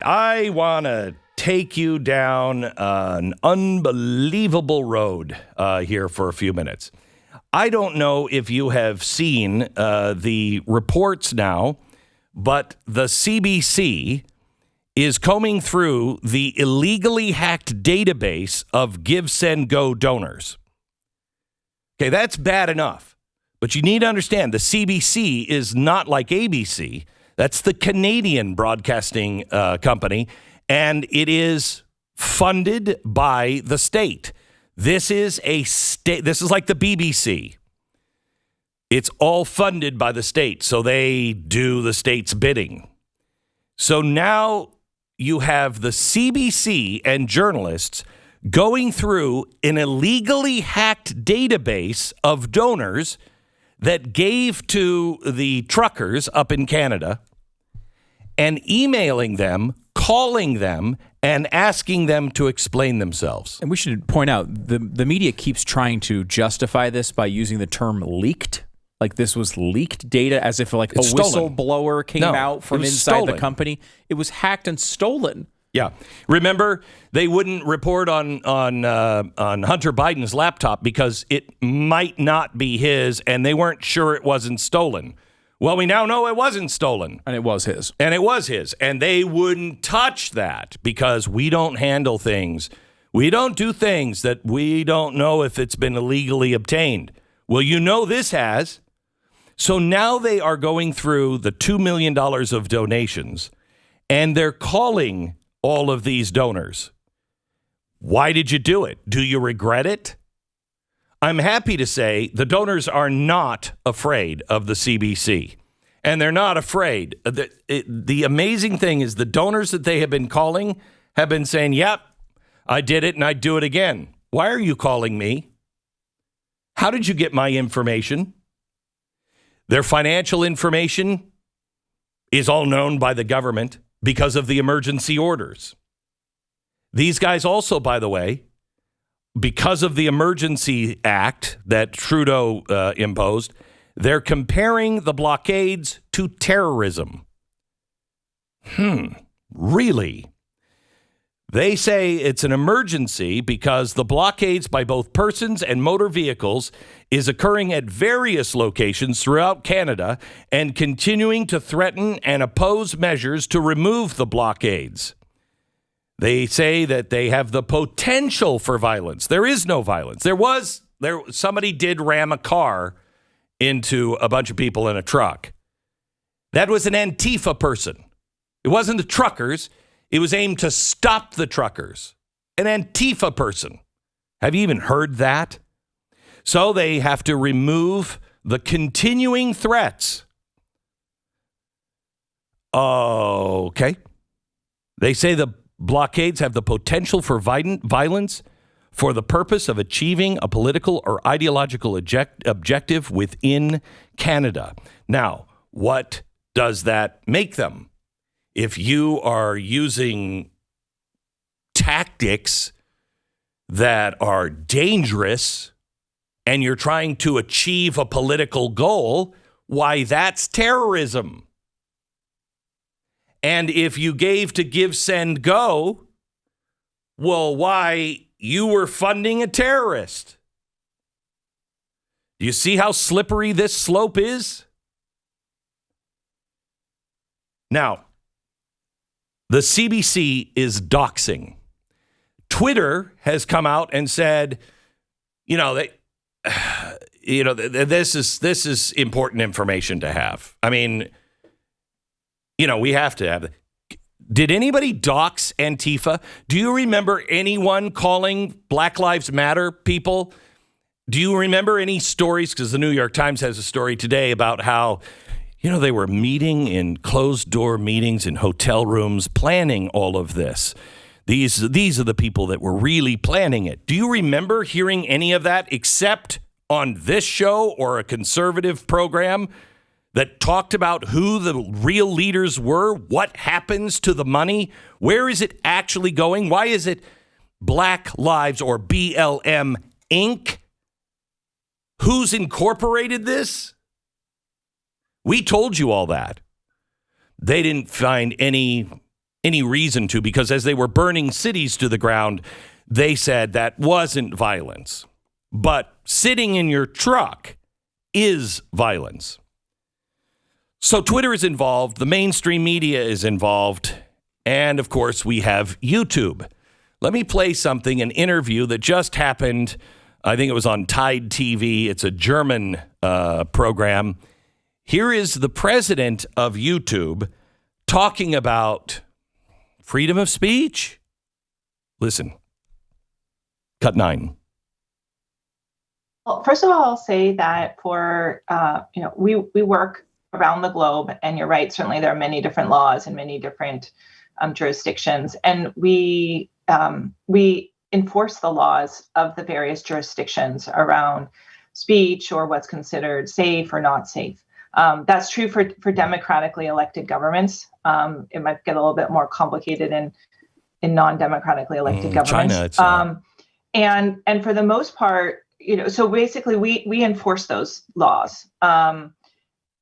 I want to take you down an unbelievable road here for a few minutes. I don't know if you have seen the reports now, but the CBC is combing through the illegally hacked database of Give, Send, Go donors. Okay, that's bad enough. But you need to understand the CBC is not like ABC. That's the Canadian broadcasting company, and it is funded by the state. This is a state. This is like the BBC. It's all funded by the state, so they do the state's bidding. So now you have the CBC and journalists going through an illegally hacked database of donors that gave to the truckers up in Canada and emailing them, calling them, and asking them to explain themselves. And we should point out, the media keeps trying to justify this by using the term leaked. Like this was leaked data as if like it's a whistleblower came out from inside the company. It was hacked and stolen. Yeah. Remember, they wouldn't report on Hunter Biden's laptop because it might not be his, and they weren't sure it wasn't stolen. Well, we now know it wasn't stolen. And it was his. And they wouldn't touch that because we don't handle things. We don't do things that we don't know if it's been illegally obtained. Well, you know this has. So now they are going through the $2 million of donations, and they're calling all of these donors. Why did you do it? Do you regret it? I'm happy to say the donors are not afraid of the CBC, and they're not afraid. The amazing thing is the donors that they have been calling have been saying, yep, I did it and I'd do it again. Why are you calling me? How did you get my information? Their financial information is all known by the government because of the emergency orders. These guys also, by the way, because of the Emergency Act that Trudeau imposed, they're comparing the blockades to terrorism. Really? They say it's an emergency because the blockades by both persons and motor vehicles is occurring at various locations throughout Canada and continuing to threaten and oppose measures to remove the blockades. They say that they have the potential for violence. There is no violence. Somebody did ram a car into a bunch of people in a truck. That was an Antifa person. It wasn't the truckers. It was aimed to stop the truckers. An Antifa person. Have you even heard that? So they have to remove the continuing threats. Okay. They say the blockades have the potential for violence for the purpose of achieving a political or ideological objective within Canada. Now, what does that make them? If you are using tactics that are dangerous and you're trying to achieve a political goal, why, that's terrorism. And if you gave to Give, Send, Go, well, why, you were funding a terrorist. Do you see how slippery this slope is? Now, the CBC is doxing. Twitter has come out and said, this is important information to have. I mean, we have to have it. Did anybody dox Antifa? Do you remember anyone calling Black Lives Matter people? Do you remember any stories? Because the New York Times has a story today about how they were meeting in closed-door meetings in hotel rooms, planning all of this. These are the people that were really planning it. Do you remember hearing any of that except on this show or a conservative program that talked about who the real leaders were? What happens to the money? Where is it actually going? Why is it Black Lives or BLM Inc.? Who's incorporated this? We told you all that. They didn't find any any reason to, because as they were burning cities to the ground, they said that wasn't violence. But sitting in your truck is violence. So Twitter is involved. The mainstream media is involved. And, of course, we have YouTube. Let me play something, an interview that just happened. I think it was on Tide TV. It's a German program. Here is the president of YouTube talking about freedom of speech. Listen. Cut 9. Well, first of all, I'll say that for, we work around the globe, and you're right, certainly there are many different laws in many different jurisdictions, and we enforce the laws of the various jurisdictions around speech or what's considered safe or not safe. That's true for democratically elected governments. It might get a little bit more complicated in non-democratically elected governments. China, and for the most part, so basically we enforce those laws.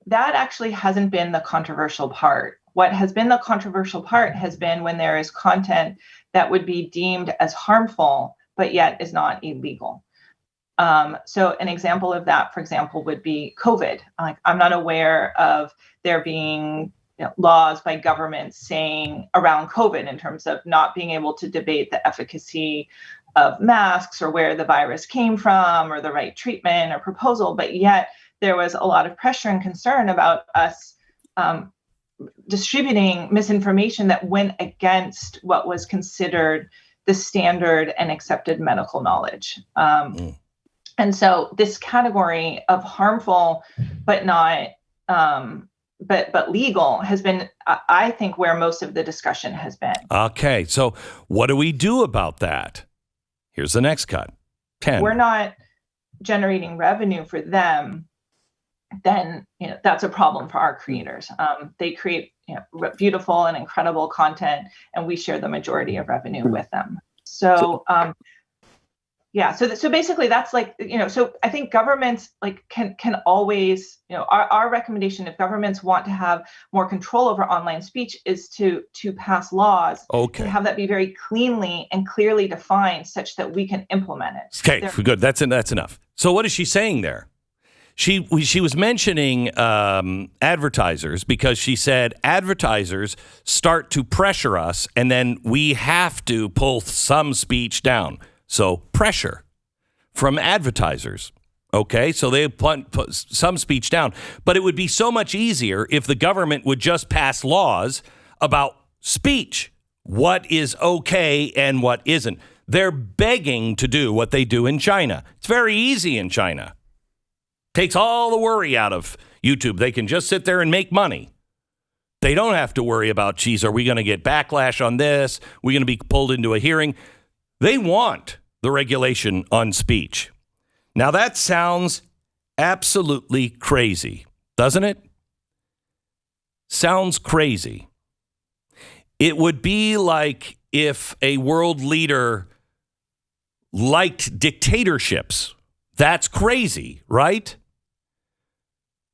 That actually hasn't been the controversial part. What has been the controversial part has been when there is content that would be deemed as harmful, but yet is not illegal. So an example of that, for example, would be COVID. I'm not aware of there being laws by governments saying around COVID in terms of not being able to debate the efficacy of masks or where the virus came from or the right treatment or proposal, but yet there was a lot of pressure and concern about us distributing misinformation that went against what was considered the standard and accepted medical knowledge. And so this category of harmful but not but legal has been, I think, where most of the discussion has been. Okay, so what do we do about that? Here's the next cut. 10. We're not generating revenue for them, then that's a problem for our creators. They create beautiful and incredible content, and we share the majority of revenue with them. So so basically that's so I think governments can always, our recommendation, if governments want to have more control over online speech, is to pass laws to have that be very cleanly and clearly defined such that we can implement it. Okay, good. That's enough. So what is she saying there? She was mentioning advertisers, because she said advertisers start to pressure us and then we have to pull some speech down. So pressure from advertisers. Okay, so they put some speech down. But it would be so much easier if the government would just pass laws about speech, what is okay and what isn't. They're begging to do what they do in China. It's very easy in China. Takes all the worry out of YouTube. They can just sit there and make money. They don't have to worry about, geez, are we going to get backlash on this? We're going to be pulled into a hearing. They want the regulation on speech. Now that sounds absolutely crazy, doesn't it? Sounds crazy. It would be like if a world leader liked dictatorships. That's crazy, right?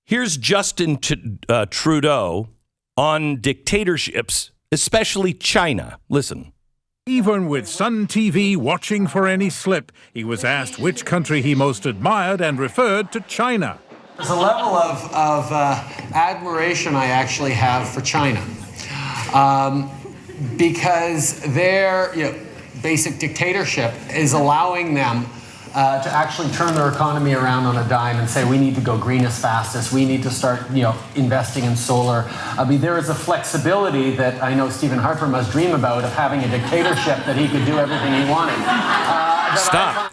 Here's Justin Trudeau on dictatorships, especially China. Listen. Even with Sun TV watching for any slip, he was asked which country he most admired and referred to China. There's a level of admiration I actually have for China, because their basic dictatorship is allowing them to actually turn their economy around on a dime and say, we need to go green as fast as we need to start, investing in solar. I mean, there is a flexibility that I know Stephen Harper must dream about, of having a dictatorship that he could do everything he wanted. Stop.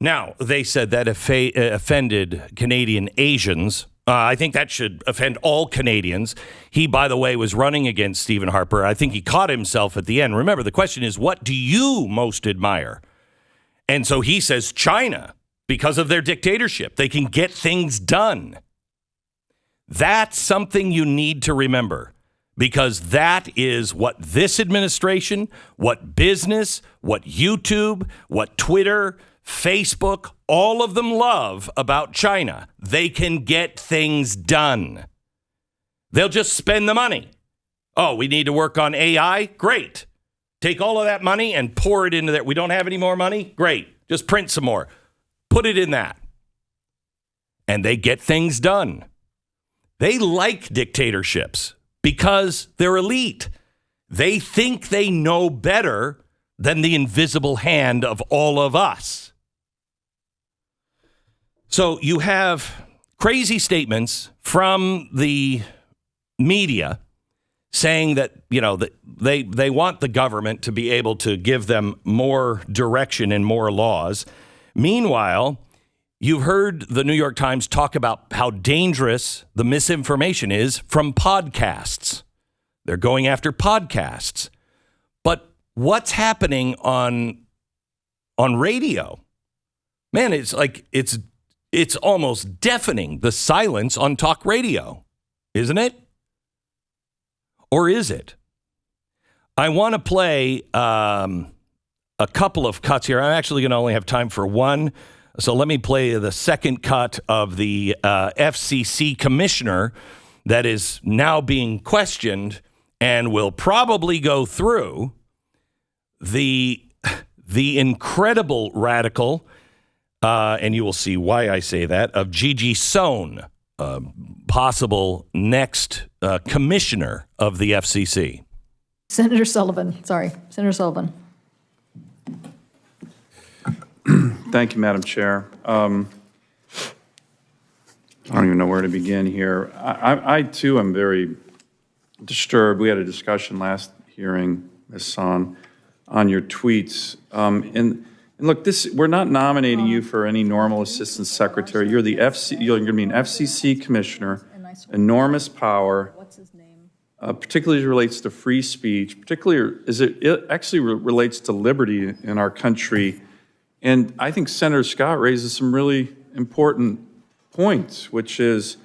Now, they said that offended Canadian Asians. I think that should offend all Canadians. He, by the way, was running against Stephen Harper. I think he caught himself at the end. Remember, the question is, what do you most admire? And so he says China, because of their dictatorship. They can get things done. That's something you need to remember, because that is what this administration, what business, what YouTube, what Twitter, Facebook, all of them love about China. They can get things done. They'll just spend the money. Oh, we need to work on AI? Great. Take all of that money and pour it into that. We don't have any more money? Great. Just print some more. Put it in that. And they get things done. They like dictatorships because they're elite. They think they know better than the invisible hand of all of us. So you have crazy statements from the media saying that, that they want the government to be able to give them more direction and more laws. Meanwhile, you've heard the New York Times talk about how dangerous the misinformation is from podcasts. They're going after podcasts. But what's happening on radio? Man, it's like it's almost deafening, the silence on talk radio, isn't it? Or is it? I want to play a couple of cuts here. I'm actually going to only have time for one. So let me play the second cut of the FCC commissioner that is now being questioned and will probably go through the incredible radical, and you will see why I say that, of Gigi Sohn, possible next commissioner of the FCC. Senator Sullivan. Thank you, Madam Chair. I don't even know where to begin here. I too am very disturbed. We had a discussion last hearing, Ms. Sohn, on your tweets. And look, we're not nominating you for any normal assistant secretary. You're you're going to be an FCC commissioner, enormous power. What's his name? Particularly as it relates to free speech, particularly as it actually relates to liberty in our country. And I think Senator Scott raises some really important points, which is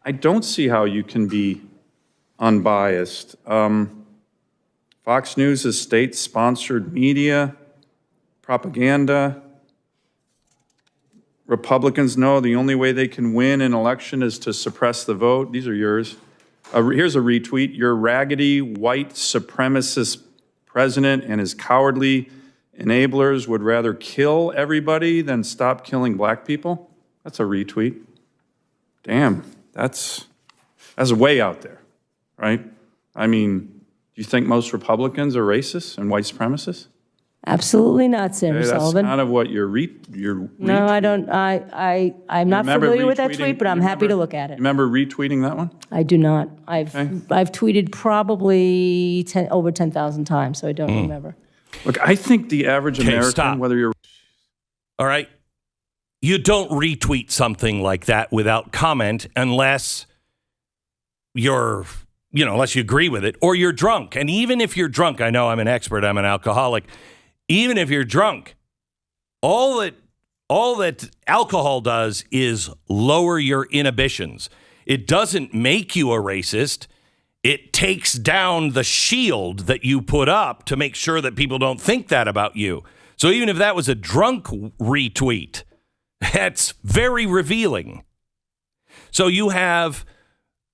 I don't see how you can be unbiased. Fox News is state-sponsored media, propaganda. Republicans know the only way they can win an election is to suppress the vote. These are yours. Here's a retweet. Your raggedy white supremacist president and his cowardly enablers would rather kill everybody than stop killing black people. That's a retweet. Damn, that's way out there, right? I mean, do you think most Republicans are racist and white supremacists? Absolutely not, Senator Sullivan. That's kind of what you're No, I don't. I'm not familiar with that tweet, but I'm happy to look at it. Remember retweeting that one? I do not. I've tweeted probably over 10,000 times, so I don't remember. Look, I think the average American, stop. whether you're... All right. You don't retweet something like that without comment unless unless you agree with it or you're drunk. And even if you're drunk, I know I'm an expert, I'm an alcoholic. Even if you're drunk, all that alcohol does is lower your inhibitions. It doesn't make you a racist. It takes down the shield that you put up to make sure that people don't think that about you. So even if that was a drunk retweet, that's very revealing. So you have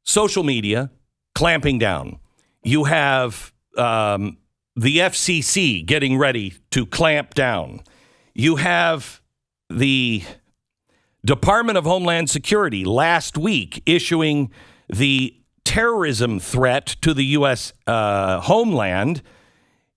social media clamping down. You have the FCC getting ready to clamp down. You have the Department of Homeland Security last week issuing the terrorism threat to the U.S. homeland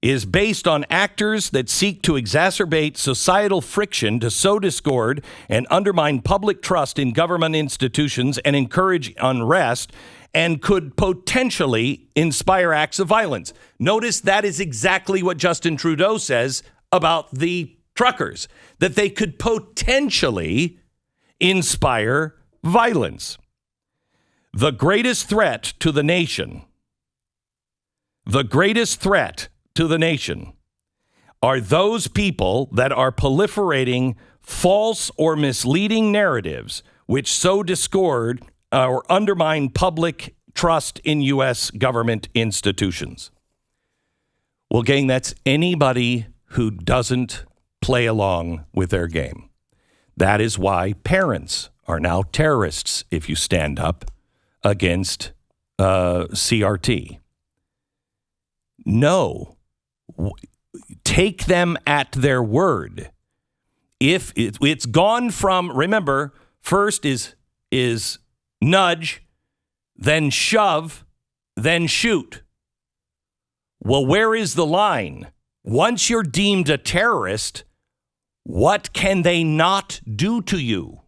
is based on actors that seek to exacerbate societal friction to sow discord and undermine public trust in government institutions and encourage unrest and could potentially inspire acts of violence. Notice that is exactly what Justin Trudeau says about the truckers, that they could potentially inspire violence. The greatest threat to the nation are those people that are proliferating false or misleading narratives which sow discord or undermine public trust in U.S. government institutions. Well, gang, that's anybody who doesn't play along with their game. That is why parents are now terrorists if you stand up against CRT. No. Take them at their word. If it's gone from, remember, first is nudge, then shove, then shoot. Well, where is the line? Once you're deemed a terrorist, what can they not do to you?